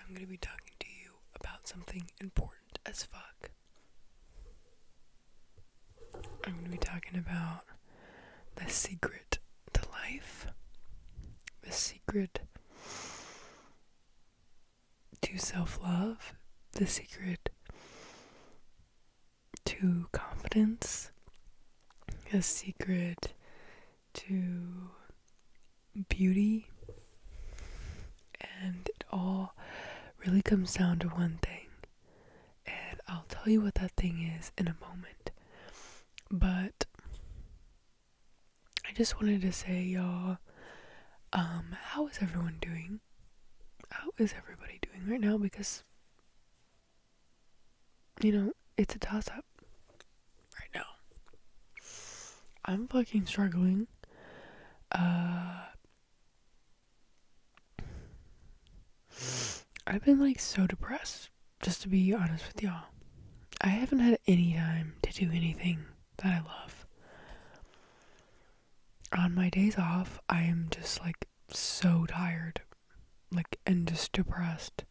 I'm going to be talking to you about something important as fuck. I'm going to be talking about the secret to life, the secret to self-love, the secret to confidence, the secret to beauty, and it all really comes down to one thing, and I'll tell you what that thing is in a moment. But I just wanted to say, y'all, how is everyone doing? How is everybody doing right now? Because, it's a toss-up right now. I'm fucking struggling. I've been so depressed, just to be honest with y'all. I haven't had any time to do anything that I love. On my days off, I am just so tired, and just depressed.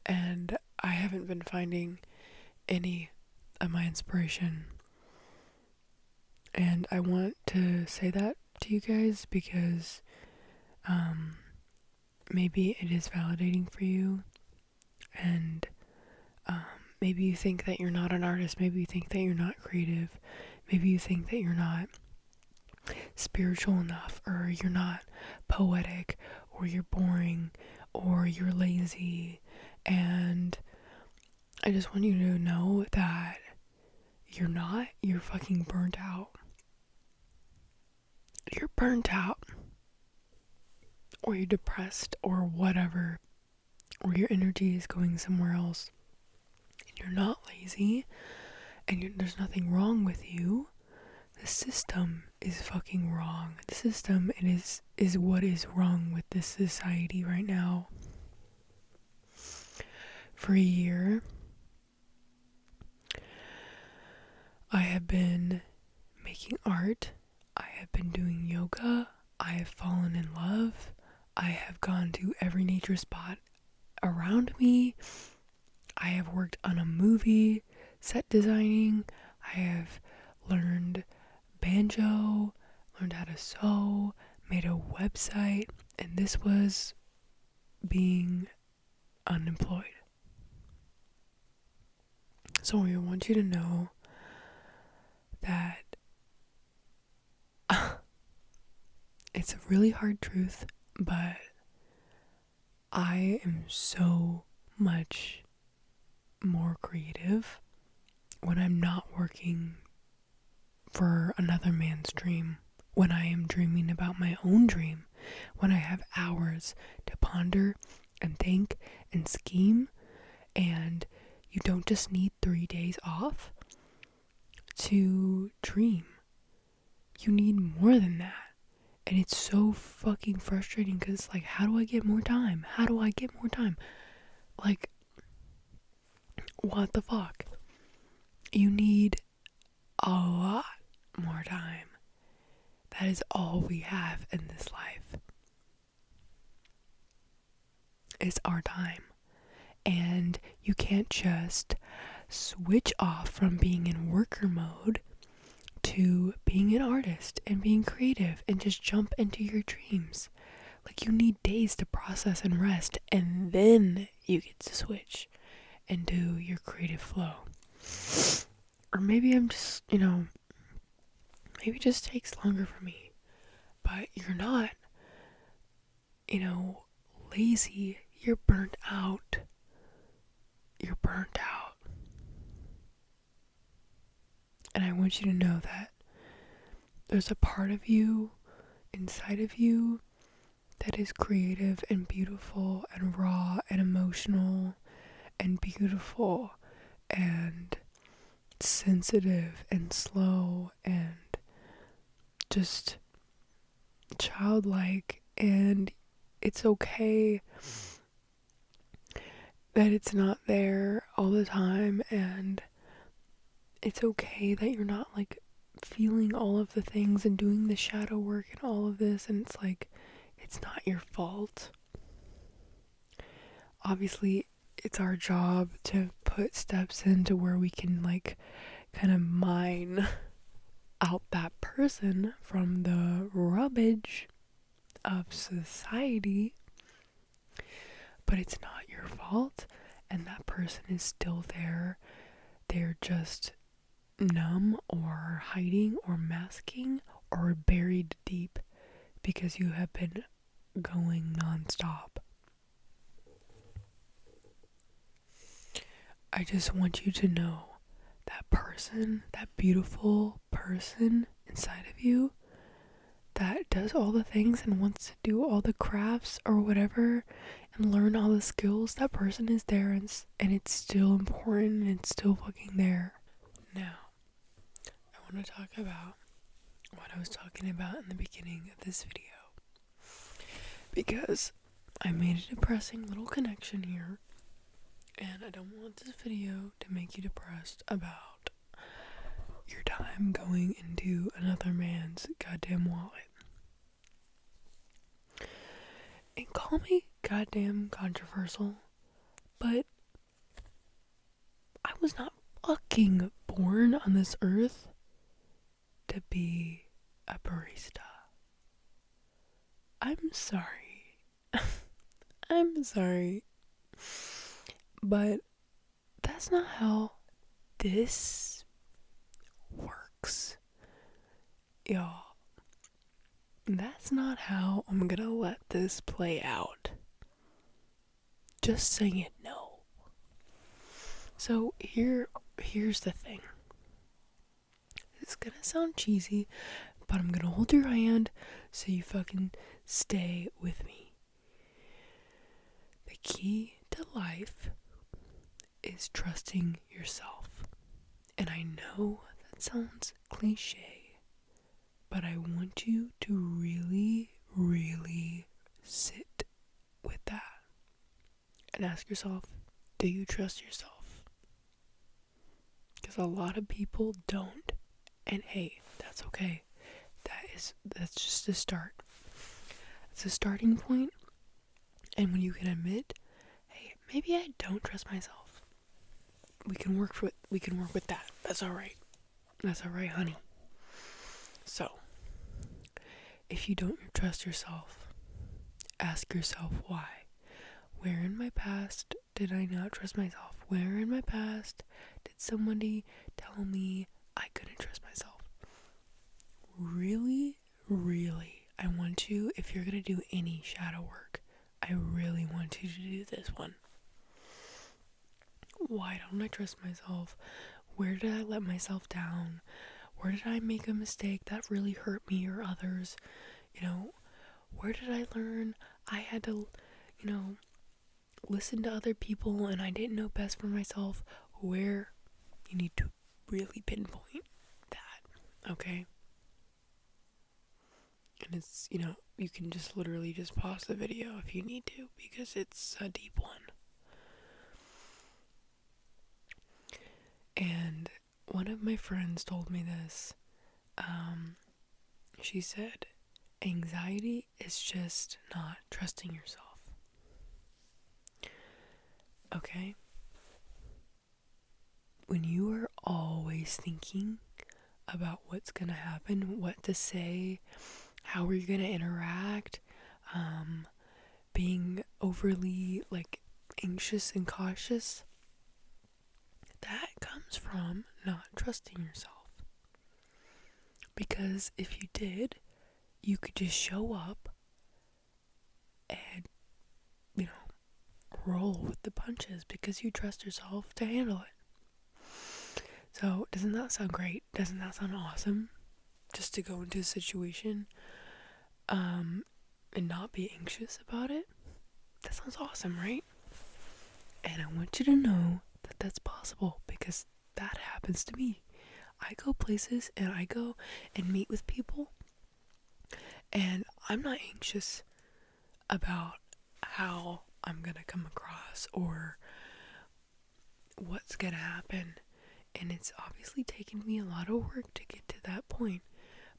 And I haven't been finding any of my inspiration. And I want to say that to you guys because maybe it is validating for you, and maybe you think that you're not an artist, maybe you think that you're not creative, maybe you think that you're not spiritual enough, or you're not poetic, or you're boring, or you're lazy. And I just want you to know that you're not. You're fucking burnt out. You're burnt out, or you're depressed, or whatever, or your energy is going somewhere else, and you're not lazy, and there's nothing wrong with you. The system is fucking wrong. The system is what is wrong with this society right now. For a year, I have been making art. I have been doing yoga. I have fallen in love. I have gone to every nature spot around me. I have worked on a movie, set designing. I have learned banjo, learned how to sew, made a website, and this was being unemployed. So I want you to know that it's a really hard truth, but I am so much more creative when I'm not working for another man's dream, when I am dreaming about my own dream, when I have hours to ponder and think and scheme. And you don't just need 3 days off to dream. You need more than that. And it's so fucking frustrating because how do I get more time? How do I get more time? What the fuck? You need a lot more time. That is all we have in this life. It's our time. And you can't just switch off from being in worker mode to being an artist and being creative and just jump into your dreams. You need days to process and rest, and then you get to switch and do your creative flow. Or maybe I'm just, maybe it just takes longer for me. But you're not, lazy. You're burnt out. You're burnt out. And I want you to know that there's a part of you, inside of you, that is creative and beautiful and raw and emotional and beautiful and sensitive and slow and just childlike. And it's okay that it's not there all the time, and it's okay that you're not feeling all of the things and doing the shadow work and all of this, and it's not your fault. obviously it's our job to put steps into where we can like kind of mine out that person from the rubbish of society, but it's not your fault, and that person is still there. They're just numb or hiding or masking or buried deep because you have been going nonstop. I just want you to know that person, that beautiful person inside of you that does all the things and wants to do all the crafts or whatever and learn all the skills, that person is there, and it's still important and it's still fucking there. Now, I want to talk about what I was talking about in the beginning of this video, because I made a depressing little connection here, and I don't want this video to make you depressed about your time going into another man's goddamn wallet. And call me goddamn controversial, but I was not fucking born on this earth to be a barista. I'm sorry. I'm sorry. But that's not how this works. Y'all. That's not how I'm gonna let this play out. Just saying no. So here's the thing. It's gonna sound cheesy, but I'm gonna hold your hand so you fucking stay with me. The key to life is trusting yourself. And I know that sounds cliche, but I want you to really, really sit with that and ask yourself, do you trust yourself? Because a lot of people don't. And hey, that's okay. That's just a start. It's a starting point. And when you can admit, hey, maybe I don't trust myself, we can work with that. That's alright. That's alright, honey. So, if you don't trust yourself, ask yourself why. Where in my past did I not trust myself? Where in my past did somebody tell me I couldn't trust myself? Really, really, I want you, if you're gonna do any shadow work, I really want you to do this one. Why don't I trust myself? Where did I let myself down? Where did I make a mistake that really hurt me or others? Where did I learn I had to, listen to other people and I didn't know best for myself? Where you need to really pinpoint that, okay? And it's, you can just literally just pause the video if you need to, because it's a deep one. And one of my friends told me this. She said, anxiety is just not trusting yourself. Okay? When you are always thinking about what's gonna happen, what to say, how are you gonna interact, being overly anxious and cautious, that comes from not trusting yourself. Because if you did, you could just show up and, roll with the punches because you trust yourself to handle it. So, doesn't that sound great? Doesn't that sound awesome? Just to go into a situation, and not be anxious about it? That sounds awesome, right? And I want you to know that that's possible, because that happens to me. I go places and I go and meet with people, and I'm not anxious about how I'm gonna come across or what's gonna happen. And it's obviously taken me a lot of work to get to that point,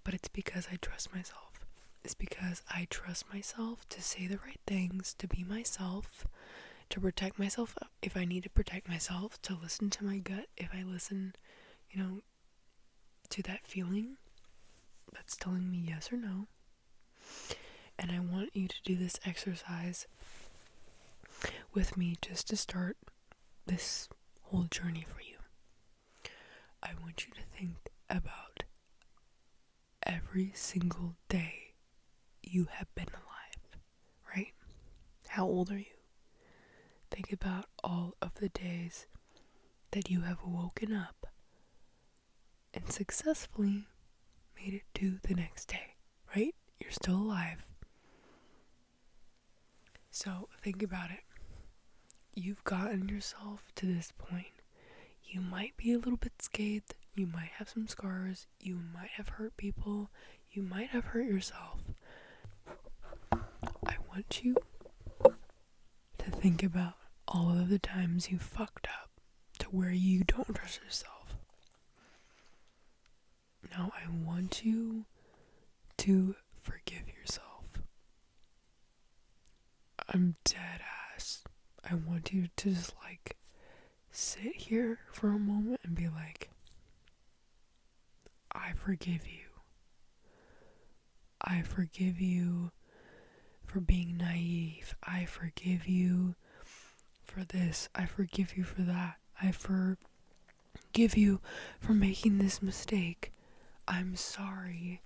but it's because I trust myself. It's because I trust myself to say the right things, to be myself, to protect myself, if I need to protect myself, to listen to my gut, if I listen, to that feeling that's telling me yes or no. And I want you to do this exercise with me just to start this whole journey for you. I want you to think about every single day you have been alive, right? How old are you? Think about all of the days that you have woken up and successfully made it to the next day, right? You're still alive. So think about it. You've gotten yourself to this point. You might be a little bit scathed. You might have some scars. You might have hurt people. You might have hurt yourself. I want you to think about all of the times you fucked up to where you don't trust yourself. Now I want you to forgive yourself. I'm dead ass. I want you to just sit here for a moment and be like, I forgive you. I forgive you for being naive. I forgive you for this. I forgive you for that. I forgive you for making this mistake. I'm sorry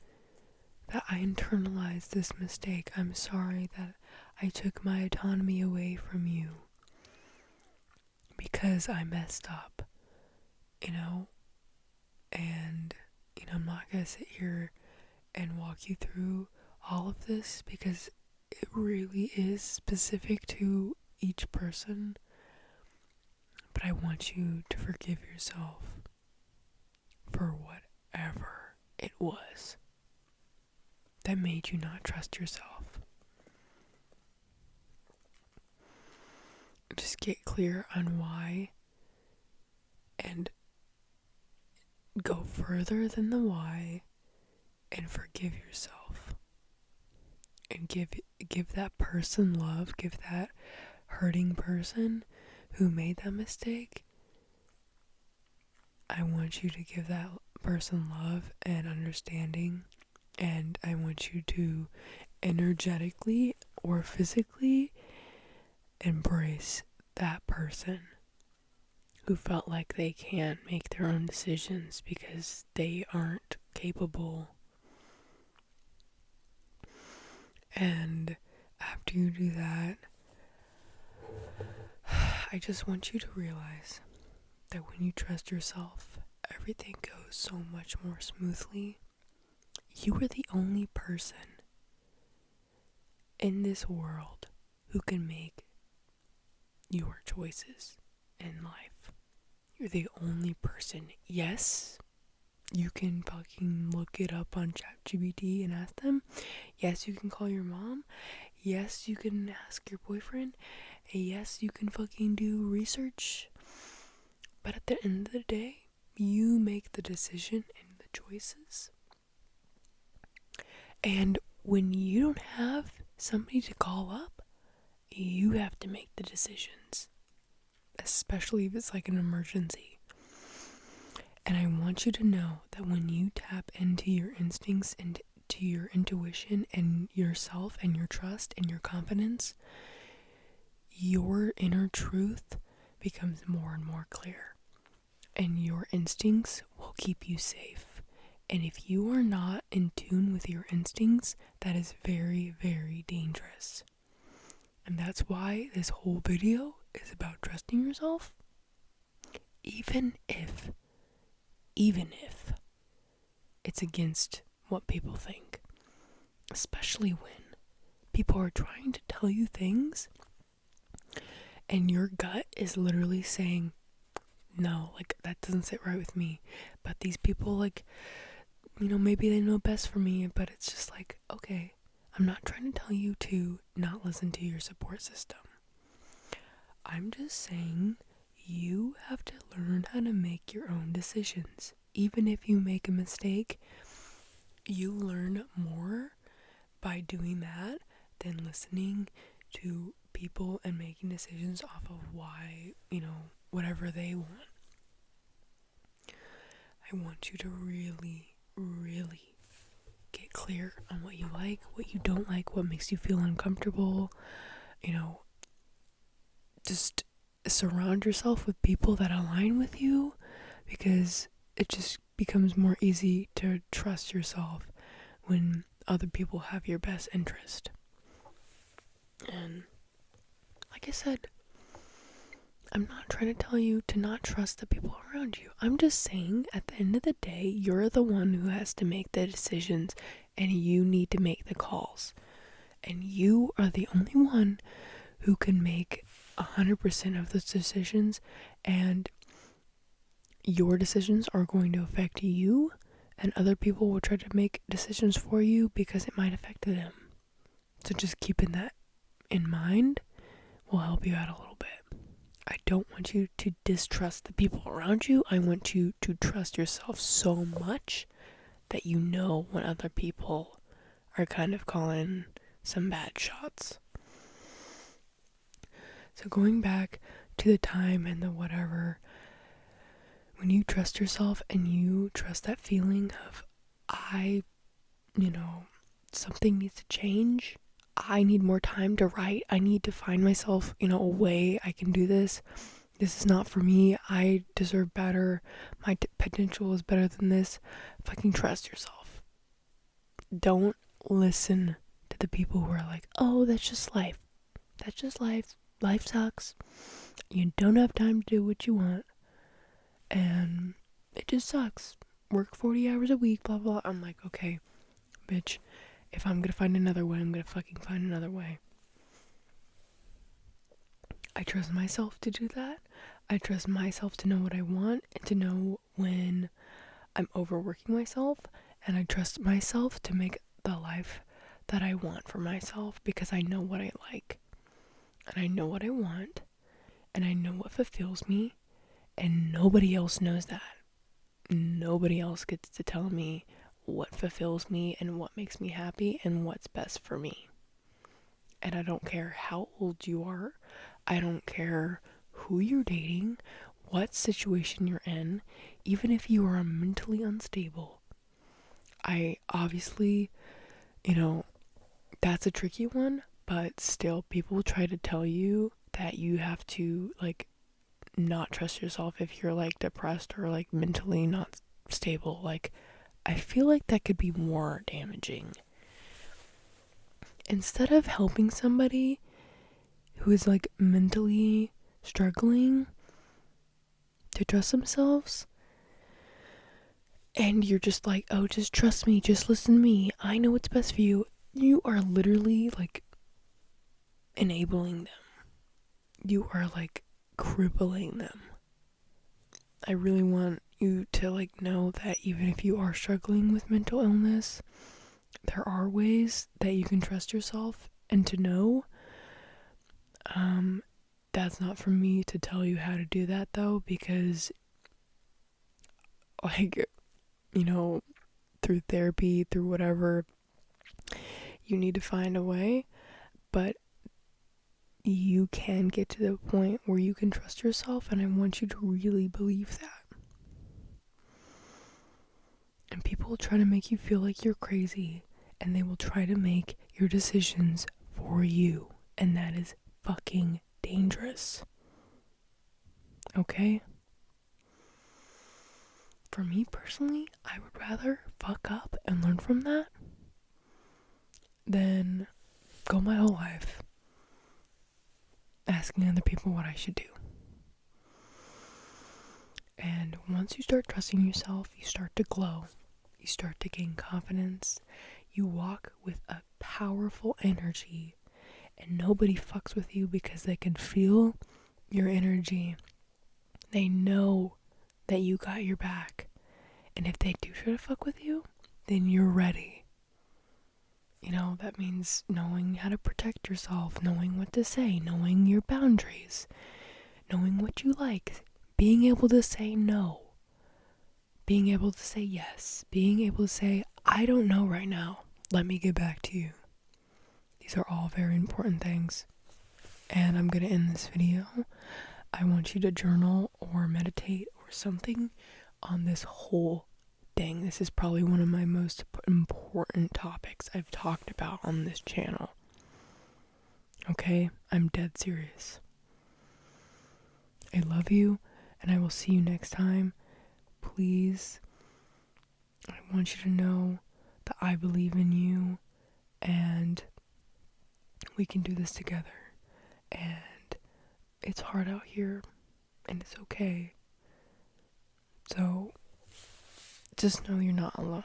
that I internalized this mistake. I'm sorry that I took my autonomy away from you because I messed up, and, I'm not going to sit here and walk you through all of this because it really is specific to each person, but I want you to forgive yourself for whatever it was that made you not trust yourself. Just get clear on why and go further than the why and forgive yourself. And give that person love, give that hurting person who made that mistake. I want you to give that person love and understanding, and I want you to energetically or physically embrace that person who felt like they can't make their own decisions because they aren't capable. And after you do that, I just want you to realize that when you trust yourself, everything goes so much more smoothly. You are the only person in this world who can make your choices in life. You're the only person. Yes, you can fucking look it up on ChatGPT and ask them. Yes, you can call your mom. Yes, you can ask your boyfriend. Yes, you can fucking do research. But at the end of the day, you make the decision and the choices. And when you don't have somebody to call up, you have to make the decisions. Especially if it's like an emergency. And I want you to know that when you tap into your instincts and to your intuition and yourself and your trust and your confidence, your inner truth becomes more and more clear. And your instincts will keep you safe. And if you are not in tune with your instincts, that is very, very dangerous. And that's why this whole video is about trusting yourself. Even if it's against what people think. Especially when people are trying to tell you things and your gut is literally saying, no, that doesn't sit right with me. But these people, maybe they know best for me, but it's just okay, I'm not trying to tell you to not listen to your support system. I'm just saying you have to learn how to make your own decisions. Even if you make a mistake, you learn more by doing that than listening to people and making decisions off of why, whatever they want. I want you to really, really get clear on what you like, what you don't like, what makes you feel uncomfortable. Just surround yourself with people that align with you, because it just becomes more easy to trust yourself when other people have your best interest. And like I said, I'm not trying to tell you to not trust the people around you. I'm just saying, at the end of the day, you're the one who has to make the decisions, and you need to make the calls. And you are the only one who can make 100% of those decisions, and your decisions are going to affect you, and other people will try to make decisions for you because it might affect them. So just keeping that in mind will help you out a little bit. I don't want you to distrust the people around you. I want you to trust yourself so much that you know when other people are kind of calling some bad shots. So going back to the time and the whatever, when you trust yourself and you trust that feeling of, something needs to change. I need more time to write. I need to find myself, a way I can do this. This is not for me. I deserve better. My potential is better than this. Fucking trust yourself. Don't listen to the people who are like, oh, that's just life. That's just life. Life sucks. You don't have time to do what you want. And it just sucks. Work 40 hours a week, blah, blah. I'm like, okay, bitch. If I'm gonna find another way, I'm gonna fucking find another way. I trust myself to do that. I trust myself to know what I want and to know when I'm overworking myself. And I trust myself to make the life that I want for myself, because I know what I like. And I know what I want. And I know what fulfills me. And nobody else knows that. Nobody else gets to tell me what fulfills me and what makes me happy and what's best for me. And I don't care how old you are. I don't care who you're dating, what situation you're in, even if you are mentally unstable. I obviously, that's a tricky one, but still people try to tell you that you have to not trust yourself if you're depressed or mentally not stable. I feel like that could be more damaging. Instead of helping somebody who is mentally struggling to trust themselves, and you're just oh, just trust me, just listen to me, I know what's best for you, you are literally enabling them. You are crippling them. I really want you to know that even if you are struggling with mental illness, there are ways that you can trust yourself, and to know that's not for me to tell you how to do that though, because through therapy, through whatever, you need to find a way, but you can get to the point where you can trust yourself, and I want you to really believe that. And people will try to make you feel like you're crazy, and they will try to make your decisions for you, and that is fucking dangerous. Okay? For me personally, I would rather fuck up and learn from that than go my whole life asking other people what I should do. And once you start trusting yourself, you start to glow. You start to gain confidence. You walk with a powerful energy, and nobody fucks with you because they can feel your energy. They know that you got your back. And if they do try to fuck with you, then you're ready. That means knowing how to protect yourself, knowing what to say, knowing your boundaries, knowing what you like, being able to say no, being able to say yes, being able to say, I don't know right now, let me get back to you. These are all very important things. And I'm gonna end this video. I want you to journal or meditate or something on this whole thing. This is probably one of my most important topics I've talked about on this channel. Okay? I'm dead serious. I love you, and I will see you next time. Please, I want you to know that I believe in you, and we can do this together. And it's hard out here, and it's okay. So, just know you're not alone.